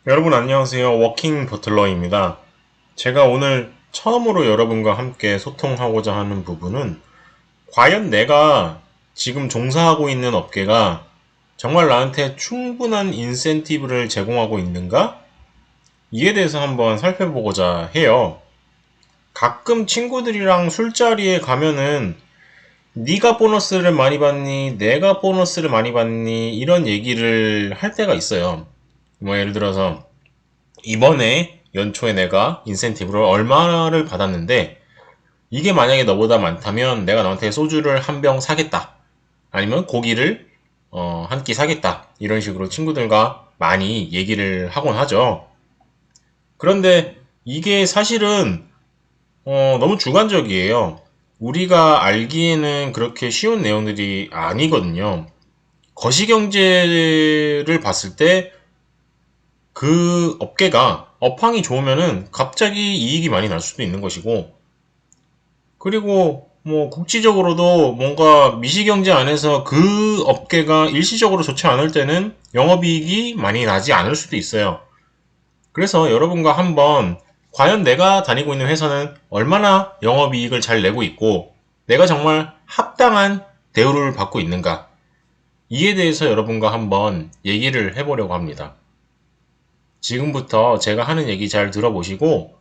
여러분 안녕하세요. 워킹 버틀러입니다. 제가 오늘 처음으로 여러분과 함께 소통하고자 하는 부분은 과연 내가 지금 종사하고 있는 업계가 정말 나한테 충분한 인센티브를 제공하고 있는가? 이에 대해서 한번 살펴보고자 해요. 가끔 친구들이랑 술자리에 가면은 네가 보너스를 많이 받니? 내가 보너스를 많이 받니? 이런 얘기를 할 때가 있어요. 뭐 예를 들어서 이번에 연초에 내가 인센티브를 얼마를 받았는데 이게 만약에 너보다 많다면 내가 너한테 소주를 한 병 사겠다. 아니면 고기를 한 끼 사겠다. 이런 식으로 친구들과 많이 얘기를 하곤 하죠. 그런데 이게 사실은 너무 주관적이에요. 우리가 알기에는 그렇게 쉬운 내용들이 아니거든요. 거시경제를 봤을 때 그 업계가 업황이 좋으면은 갑자기 이익이 많이 날 수도 있는 것이고, 그리고 뭐 국지적으로도 뭔가 미시경제 안에서 그 업계가 일시적으로 좋지 않을 때는 영업이익이 많이 나지 않을 수도 있어요. 그래서 여러분과 한번 과연 내가 다니고 있는 회사는 얼마나 영업이익을 잘 내고 있고 내가 정말 합당한 대우를 받고 있는가, 이에 대해서 여러분과 한번 얘기를 해보려고 합니다. 지금부터 제가 하는 얘기 잘 들어보시고,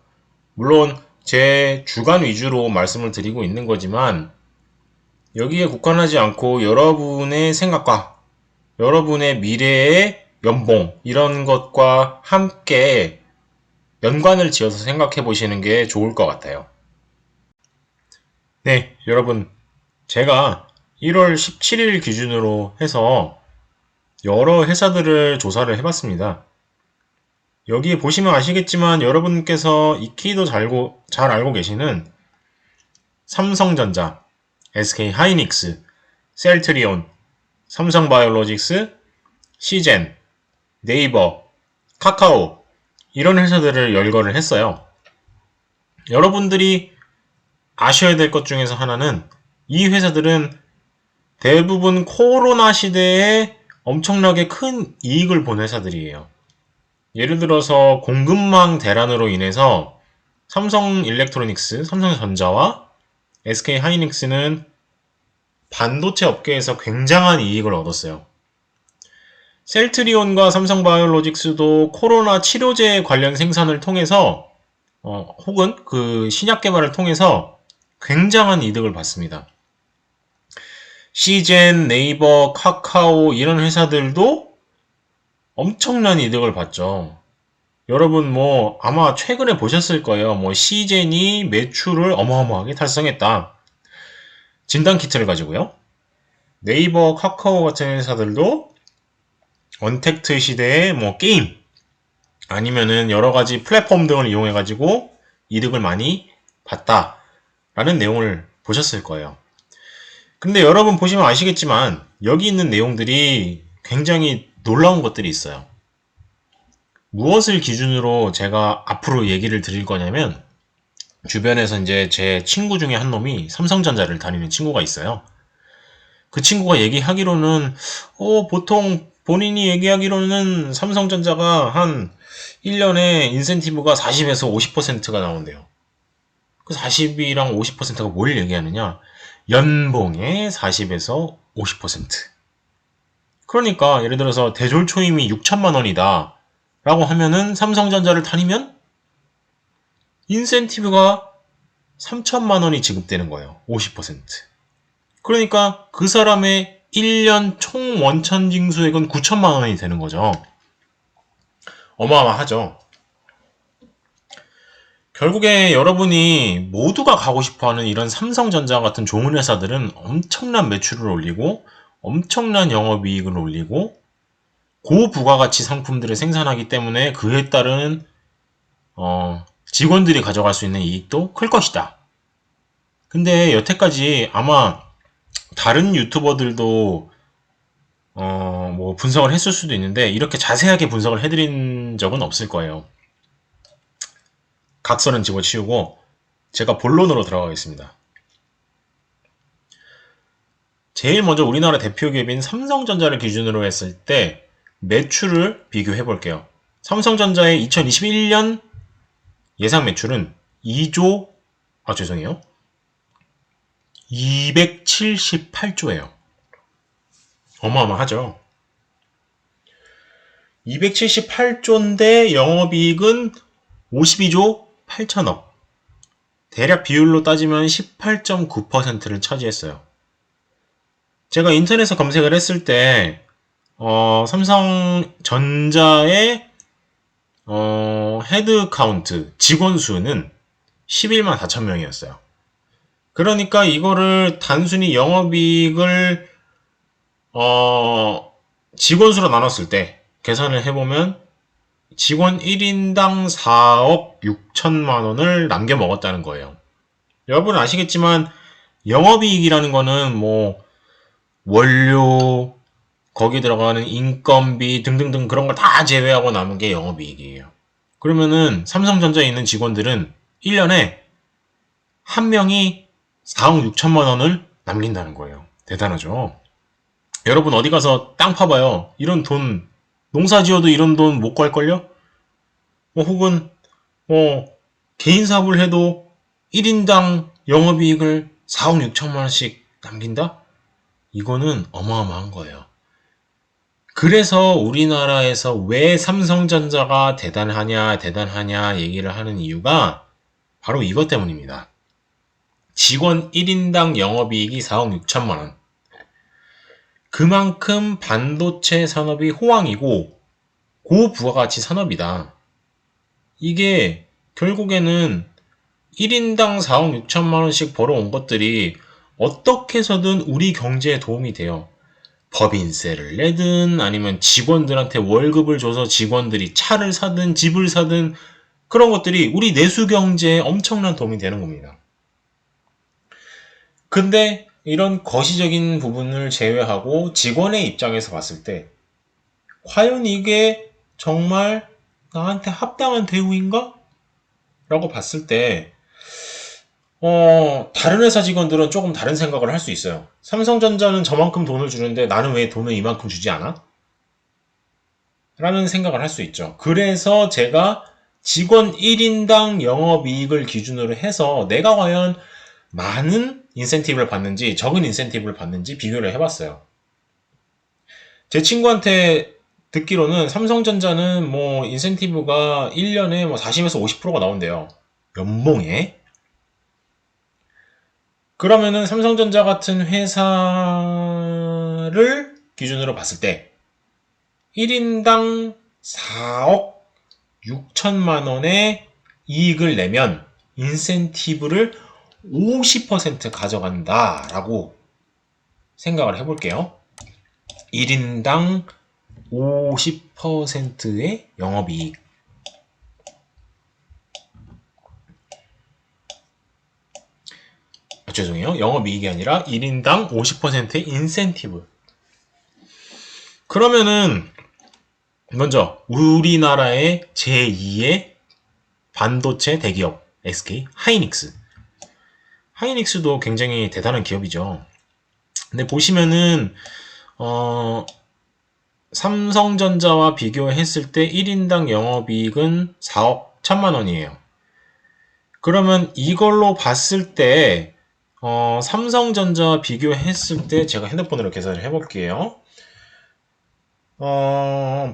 물론 제 주관 위주로 말씀을 드리고 있는 거지만 여기에 국한하지 않고 여러분의 생각과 여러분의 미래의 연봉 이런 것과 함께 연관을 지어서 생각해 보시는 게 좋을 것 같아요. 네, 여러분, 제가 1월 17일 기준으로 해서 여러 회사들을 조사를 해봤습니다. 여기에 보시면 아시겠지만 여러분께서 익히도 잘 알고 계시는 삼성전자, SK하이닉스, 셀트리온, 삼성바이오로직스, 시젠, 네이버, 카카오 이런 회사들을 열거를 했어요. 여러분들이 아셔야 될 것 중에서 하나는 이 회사들은 대부분 코로나 시대에 엄청나게 큰 이익을 본 회사들이에요. 예를 들어서 공급망 대란으로 인해서 삼성일렉트로닉스, 삼성전자와 SK하이닉스는 반도체 업계에서 굉장한 이익을 얻었어요. 셀트리온과 삼성바이오로직스도 코로나 치료제 관련 생산을 통해서 혹은 그 신약 개발을 통해서 굉장한 이득을 받습니다. 시젠, 네이버, 카카오 이런 회사들도 엄청난 이득을 받죠. 여러분 뭐 아마 최근에 보셨을 거예요. 뭐 시젠이 매출을 어마어마하게 달성했다. 진단키트를 가지고요. 네이버, 카카오 같은 회사들도 언택트 시대의 뭐 게임 아니면은 여러 가지 플랫폼 등을 이용해 가지고 이득을 많이 봤다라는 내용을 보셨을 거예요. 근데 여러분 보시면 아시겠지만 여기 있는 내용들이 굉장히 놀라운 것들이 있어요. 무엇을 기준으로 제가 앞으로 얘기를 드릴 거냐면, 주변에서 이제 제 친구 중에 한 놈이 삼성전자를 다니는 친구가 있어요. 그 친구가 얘기하기로는 보통 본인이 얘기하기로는 삼성전자가 한 1년에 인센티브가 40에서 50%가 나온대요. 그 40이랑 50%가 뭘 얘기하느냐? 연봉의 40에서 50%. 그러니까 예를 들어서 대졸 초임이 6천만 원이다 라고 하면은 삼성전자를 다니면 인센티브가 3천만 원이 지급되는 거예요. 50%. 그러니까 그 사람의 1년 총 원천 징수액은 9천만 원이 되는 거죠. 어마어마하죠. 결국에 여러분이 모두가 가고 싶어하는 이런 삼성전자 같은 좋은 회사들은 엄청난 매출을 올리고 엄청난 영업이익을 올리고 고부가가치 상품들을 생산하기 때문에 그에 따른 직원들이 가져갈 수 있는 이익도 클 것이다. 근데 여태까지 아마 다른 유튜버들도 뭐 분석을 했을 수도 있는데 이렇게 자세하게 분석을 해드린 적은 없을 거예요. 각설은 집어치우고 제가 본론으로 들어가겠습니다. 제일 먼저 우리나라 대표 기업인 삼성전자를 기준으로 했을 때 매출을 비교해 볼게요. 삼성전자의 2021년 예상 매출은 2조, 죄송해요. 278조예요. 어마어마하죠. 278조인데 영업이익은 52조 8천억. 대략 비율로 따지면 18.9%를 차지했어요. 제가 인터넷에 검색을 했을 때 삼성전자의 헤드 카운트, 직원 수는 11만 4천 명이었어요. 그러니까 이거를 단순히 영업이익을 직원 수로 나눴을 때 계산을 해보면 직원 1인당 4억 6천만 원을 남겨 먹었다는 거예요. 여러분 아시겠지만 영업이익이라는 거는 뭐 원료, 거기에 들어가는 인건비 등등등 그런 걸 다 제외하고 남은 게 영업이익이에요. 그러면은 삼성전자에 있는 직원들은 1년에 한 명이 4억 6천만 원을 남긴다는 거예요. 대단하죠? 여러분 어디 가서 땅 파봐요. 이런 돈, 농사 지어도 이런 돈 못 구할걸요? 혹은 개인 사업을 해도 1인당 영업이익을 4억 6천만 원씩 남긴다? 이거는 어마어마한 거예요. 그래서 우리나라에서 왜 삼성전자가 대단하냐 얘기를 하는 이유가 바로 이것 때문입니다. 직원 1인당 영업이익이 4억 6천만 원. 그만큼 반도체 산업이 호황이고 고부가가치 산업이다. 이게 결국에는 1인당 4억 6천만 원씩 벌어온 것들이 어떻게 해서든 우리 경제에 도움이 돼요. 법인세를 내든 아니면 직원들한테 월급을 줘서 직원들이 차를 사든 집을 사든 그런 것들이 우리 내수 경제에 엄청난 도움이 되는 겁니다. 근데 이런 거시적인 부분을 제외하고 직원의 입장에서 봤을 때 과연 이게 정말 나한테 합당한 대우인가? 라고 봤을 때 다른 회사 직원들은 조금 다른 생각을 할 수 있어요. 삼성전자는 저만큼 돈을 주는데 나는 왜 돈을 이만큼 주지 않아? 라는 생각을 할 수 있죠. 그래서 제가 직원 1인당 영업이익을 기준으로 해서 내가 과연 많은 인센티브를 받는지 적은 인센티브를 받는지 비교를 해봤어요. 제 친구한테 듣기로는 삼성전자는 뭐 인센티브가 1년에 뭐 40에서 50%가 나온대요. 연봉에. 그러면은 삼성전자 같은 회사를 기준으로 봤을 때 1인당 4억 6천만 원의 이익을 내면 인센티브를 50% 가져간다라고 생각을 해볼게요. 1인당 50%의 영업이익. 죄송해요. 영업이익이 아니라 1인당 50%의 인센티브. 그러면은 먼저 우리나라의 제2의 반도체 대기업 SK 하이닉스. 하이닉스도 굉장히 대단한 기업이죠. 근데 보시면은 삼성전자와 비교했을 때 1인당 영업이익은 4억 1천만 원이에요. 그러면 이걸로 봤을 때 삼성전자와 비교했을 때 제가 핸드폰으로 계산을 해볼게요.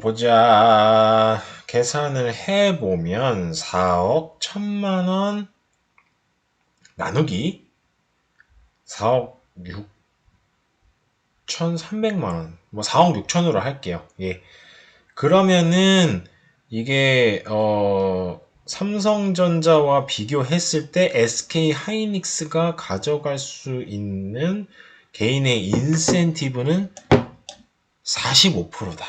보자. 계산을 해보면 4억 1천만 원 나누기 4억 6,300만 원. 뭐 4억 6천으로 할게요. 예. 그러면은 이게 삼성전자와 비교했을 때 SK 하이닉스가 가져갈 수 있는 개인의 인센티브는 45%다.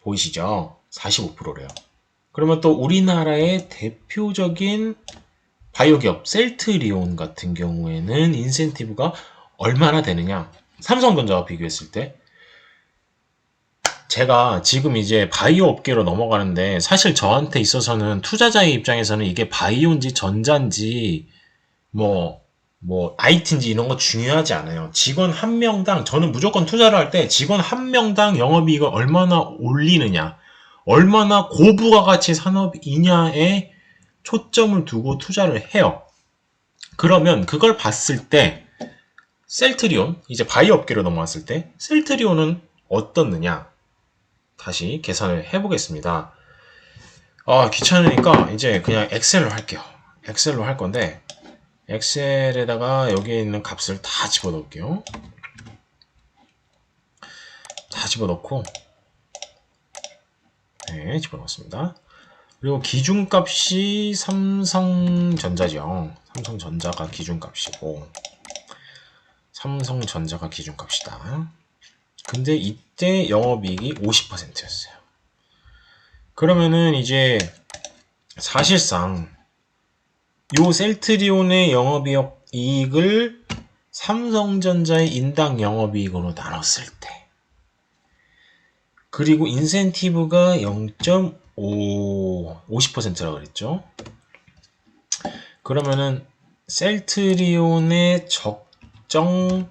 보이시죠? 45%래요. 그러면 또 우리나라의 대표적인 바이오 기업 셀트리온 같은 경우에는 인센티브가 얼마나 되느냐? 삼성전자와 비교했을 때 제가 지금 이제 바이오 업계로 넘어가는데 사실 저한테 있어서는 투자자의 입장에서는 이게 바이오인지 전자인지 뭐 IT인지 이런 거 중요하지 않아요. 직원 한 명당 저는 무조건 투자를 할 때 직원 한 명당 영업이익을 얼마나 올리느냐 얼마나 고부가가치 산업이냐에 초점을 두고 투자를 해요. 그러면 그걸 봤을 때 셀트리온, 이제 바이오 업계로 넘어왔을 때 셀트리온은 어떻느냐? 다시 계산을 해보겠습니다. 귀찮으니까 이제 그냥 엑셀로 할게요. 엑셀로 할 건데 엑셀에다가 여기에 있는 값을 다 집어넣을게요. 다 집어넣고 네, 집어넣었습니다. 그리고 기준값이 삼성전자죠. 삼성전자가 기준값이고 삼성전자가 기준값이다. 근데 이때 영업이익이 50%였어요. 그러면은 이제 사실상 요 셀트리온의 영업이익을 삼성전자의 인당 영업이익으로 나눴을 때 그리고 인센티브가 50%라고 그랬죠. 그러면은 셀트리온의 적정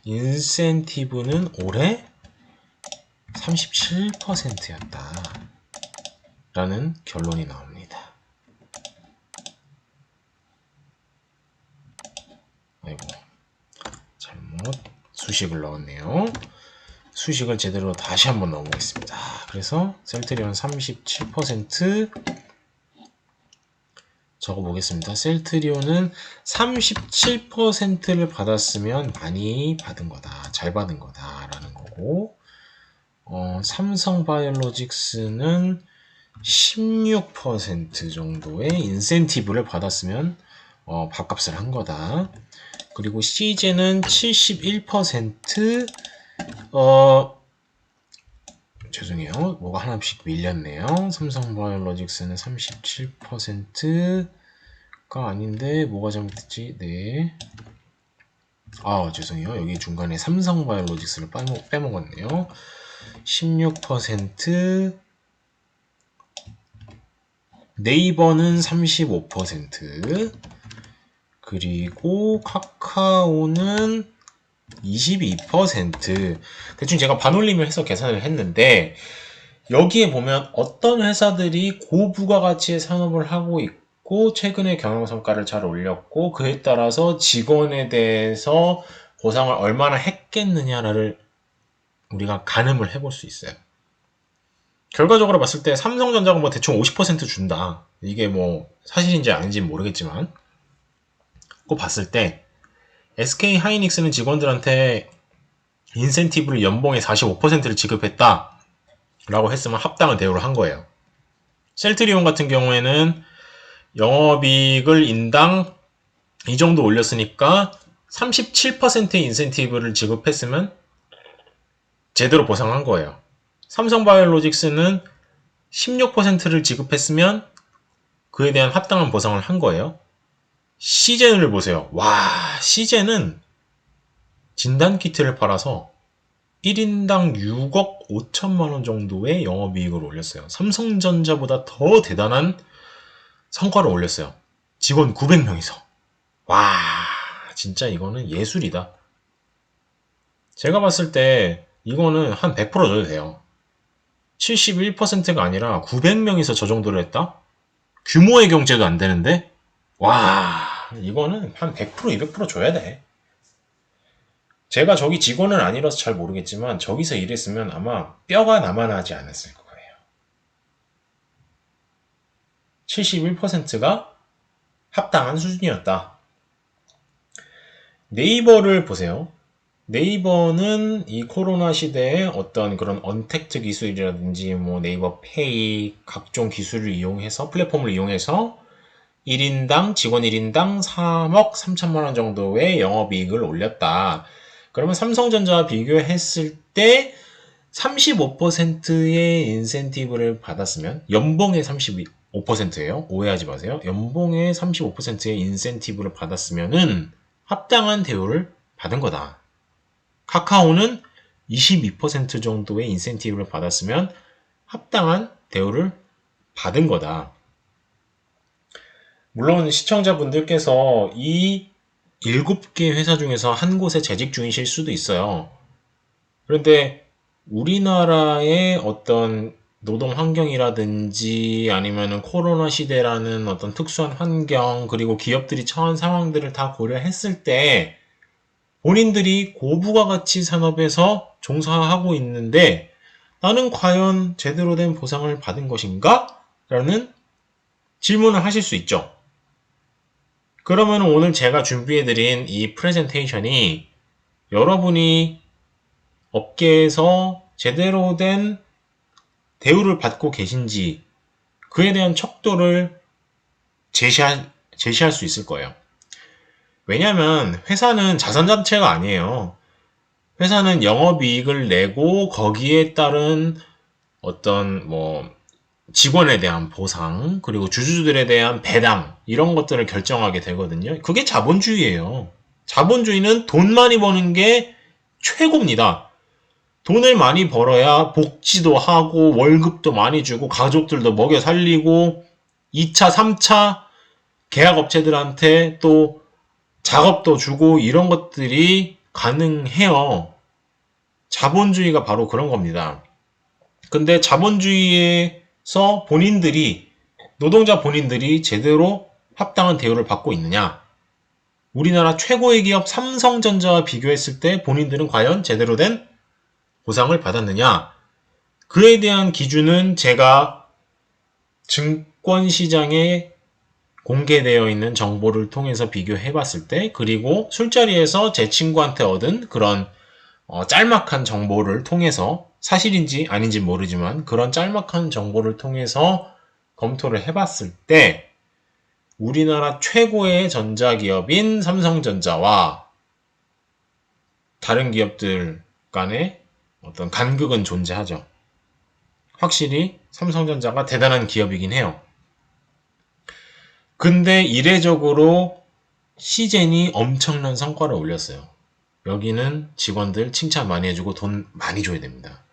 인센티브는 올해 37%였다 라는 결론이 나옵니다. 아이고 잘못 수식을 넣었네요. 수식을 제대로 다시 한번 넣어보겠습니다. 그래서 셀트리온 37% 적어보겠습니다. 셀트리온은 37%를 받았으면 많이 받은 거다, 잘 받은 거다 라는 거고, 삼성바이오로직스는 16% 정도의 인센티브를 받았으면 밥값을 한 거다. 그리고 CJ는 71%, 죄송해요. 뭐가 하나씩 밀렸네요. 삼성바이오로직스는 37%가 아닌데 뭐가 잘못됐지? 네. 죄송해요. 여기 중간에 삼성바이오로직스를 빼먹었네요. 16%, 네이버는 35%, 그리고 카카오는 22%. 대충 제가 반올림을 해서 계산을 했는데 여기에 보면 어떤 회사들이 고부가가치의 산업을 하고 있고 최근에 경영성과를 잘 올렸고 그에 따라서 직원에 대해서 보상을 얼마나 했겠느냐를 우리가 가늠을 해볼 수 있어요. 결과적으로 봤을 때 삼성전자가 뭐 대충 50% 준다. 이게 뭐 사실인지 아닌지는 모르겠지만 그거 봤을 때 SK 하이닉스는 직원들한테 인센티브를 연봉의 45%를 지급했다 라고 했으면 합당한 대우를 한 거예요. 셀트리온 같은 경우에는 영업이익을 인당 이 정도 올렸으니까 37%의 인센티브를 지급했으면 제대로 보상한 거예요. 삼성바이오로직스는 16%를 지급했으면 그에 대한 합당한 보상을 한 거예요. CJ를 보세요. 와, CJ는 진단키트를 팔아서 1인당 6억 5천만 원 정도의 영업이익을 올렸어요. 삼성전자보다 더 대단한 성과를 올렸어요. 직원 900명이서. 와, 진짜 이거는 예술이다. 제가 봤을 때 이거는 한 100% 줘도 돼요. 71%가 아니라 900명이서 저 정도를 했다? 규모의 경제도 안 되는데? 와, 이거는 한 100%, 200% 줘야 돼. 제가 저기 직원은 아니라서 잘 모르겠지만 저기서 일했으면 아마 뼈가 남아나지 않았을 거예요. 71%가 합당한 수준이었다. 네이버를 보세요. 네이버는 이 코로나 시대에 어떤 그런 언택트 기술이라든지 뭐 네이버 페이 각종 기술을 이용해서 플랫폼을 이용해서 1인당 직원 1인당 3억 3천만 원 정도의 영업이익을 올렸다. 그러면 삼성전자와 비교했을 때 35%의 인센티브를 받았으면 연봉의 35%예요. 오해하지 마세요. 연봉의 35%의 인센티브를 받았으면은 합당한 대우를 받은 거다. 카카오는 22% 정도의 인센티브를 받았으면 합당한 대우를 받은 거다. 물론 시청자분들께서 이 7개 회사 중에서 한 곳에 재직 중이실 수도 있어요. 그런데 우리나라의 어떤 노동 환경이라든지 아니면은 코로나 시대라는 어떤 특수한 환경, 그리고 기업들이 처한 상황들을 다 고려했을 때 본인들이 고부가가치 산업에서 종사하고 있는데 나는 과연 제대로 된 보상을 받은 것인가? 라는 질문을 하실 수 있죠. 그러면 오늘 제가 준비해드린 이 프레젠테이션이 여러분이 업계에서 제대로 된 대우를 받고 계신지 그에 대한 척도를 제시할 수 있을 거예요. 왜냐하면 회사는 자산자체가 아니에요. 회사는 영업이익을 내고 거기에 따른 어떤 직원에 대한 보상, 그리고 주주들에 대한 배당, 이런 것들을 결정하게 되거든요. 그게 자본주의예요. 자본주의는 돈 많이 버는 게 최고입니다. 돈을 많이 벌어야 복지도 하고 월급도 많이 주고 가족들도 먹여 살리고 2차, 3차 계약업체들한테 또 작업도 주고 이런 것들이 가능해요. 자본주의가 바로 그런 겁니다. 근데 자본주의에서 노동자 본인들이 제대로 합당한 대우를 받고 있느냐? 우리나라 최고의 기업 삼성전자와 비교했을 때 본인들은 과연 제대로 된 보상을 받았느냐? 그에 대한 기준은 제가 증권시장에 공개되어 있는 정보를 통해서 비교해 봤을 때, 그리고 술자리에서 제 친구한테 얻은 그런 짤막한 정보를 통해서, 사실인지 아닌지 모르지만 그런 짤막한 정보를 통해서 검토를 해봤을 때 우리나라 최고의 전자기업인 삼성전자와 다른 기업들 간의 어떤 간극은 존재하죠. 확실히 삼성전자가 대단한 기업이긴 해요. 근데 이례적으로 시젠이 엄청난 성과를 올렸어요. 여기는 직원들 칭찬 많이 해주고 돈 많이 줘야 됩니다.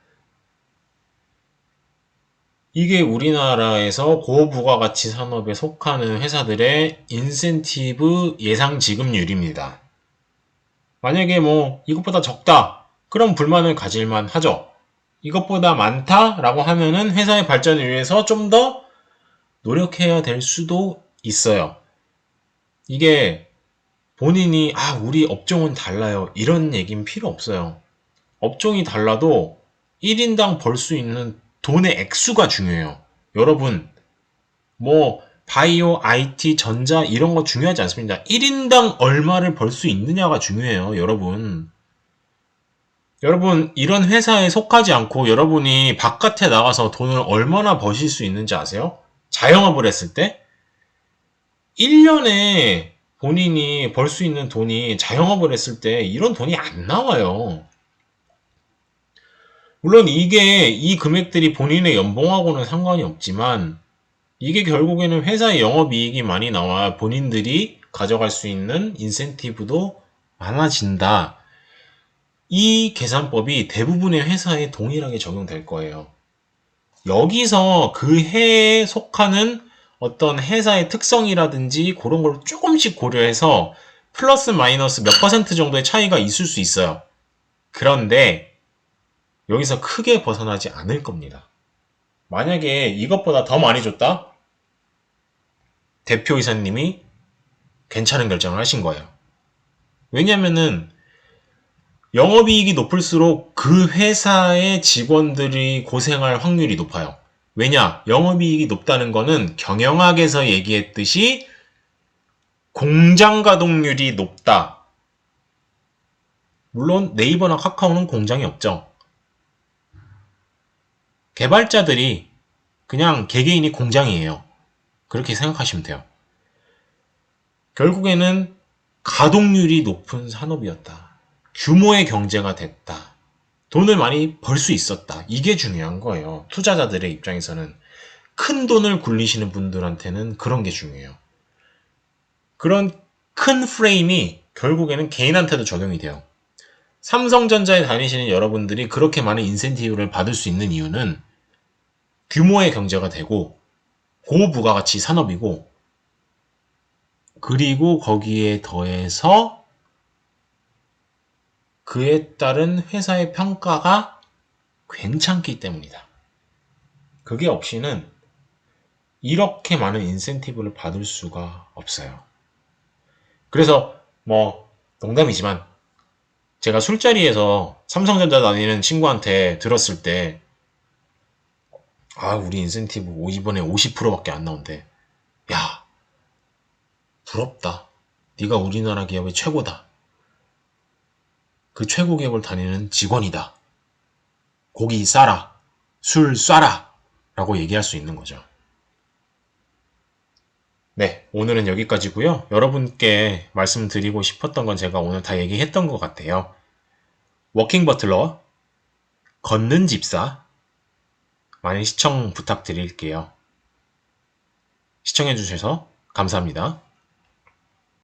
이게 우리나라에서 고부가가치 산업에 속하는 회사들의 인센티브 예상 지급률입니다. 만약에 이것보다 적다, 그럼 불만을 가질만 하죠. 이것보다 많다라고 하면은 회사의 발전을 위해서 좀 더 노력해야 될 수도 있어요. 이게 본인이 우리 업종은 달라요, 이런 얘기는 필요 없어요. 업종이 달라도 1인당 벌 수 있는 돈의 액수가 중요해요. 여러분, 바이오, IT, 전자 이런 거 중요하지 않습니다. 1인당 얼마를 벌 수 있느냐가 중요해요, 여러분. 여러분, 이런 회사에 속하지 않고 여러분이 바깥에 나가서 돈을 얼마나 버실 수 있는지 아세요? 자영업을 했을 때 1년에 본인이 벌 수 있는 돈이, 자영업을 했을 때 이런 돈이 안 나와요. 물론 이 금액들이 본인의 연봉하고는 상관이 없지만 이게 결국에는 회사의 영업이익이 많이 나와 본인들이 가져갈 수 있는 인센티브도 많아진다. 이 계산법이 대부분의 회사에 동일하게 적용될 거예요. 여기서 그 해에 속하는 어떤 회사의 특성이라든지 그런 걸 조금씩 고려해서 플러스 마이너스 몇 퍼센트 정도의 차이가 있을 수 있어요. 그런데 여기서 크게 벗어나지 않을 겁니다. 만약에 이것보다 더 많이 줬다? 대표이사님이 괜찮은 결정을 하신 거예요. 왜냐면은 영업이익이 높을수록 그 회사의 직원들이 고생할 확률이 높아요. 왜냐? 영업이익이 높다는 거는 경영학에서 얘기했듯이 공장 가동률이 높다. 물론 네이버나 카카오는 공장이 없죠. 개발자들이 그냥 개개인이 공장이에요. 그렇게 생각하시면 돼요. 결국에는 가동률이 높은 산업이었다. 규모의 경제가 됐다. 돈을 많이 벌 수 있었다. 이게 중요한 거예요. 투자자들의 입장에서는. 큰 돈을 굴리시는 분들한테는 그런 게 중요해요. 그런 큰 프레임이 결국에는 개인한테도 적용이 돼요. 삼성전자에 다니시는 여러분들이 그렇게 많은 인센티브를 받을 수 있는 이유는 규모의 경제가 되고 고부가가치 산업이고, 그리고 거기에 더해서 그에 따른 회사의 평가가 괜찮기 때문이다. 그게 없이는 이렇게 많은 인센티브를 받을 수가 없어요. 그래서 뭐 농담이지만 제가 술자리에서 삼성전자 다니는 친구한테 들었을 때 우리 인센티브 이번에 50%밖에 안 나온대. 야, 부럽다. 네가 우리나라 기업의 최고다. 그 최고 기업을 다니는 직원이다. 고기 싸라. 술 쏴라. 라고 얘기할 수 있는 거죠. 네, 오늘은 여기까지고요. 여러분께 말씀드리고 싶었던 건 제가 오늘 다 얘기했던 것 같아요. 워킹 버틀러, 걷는 집사, 많은 시청 부탁드릴게요. 시청해주셔서 감사합니다.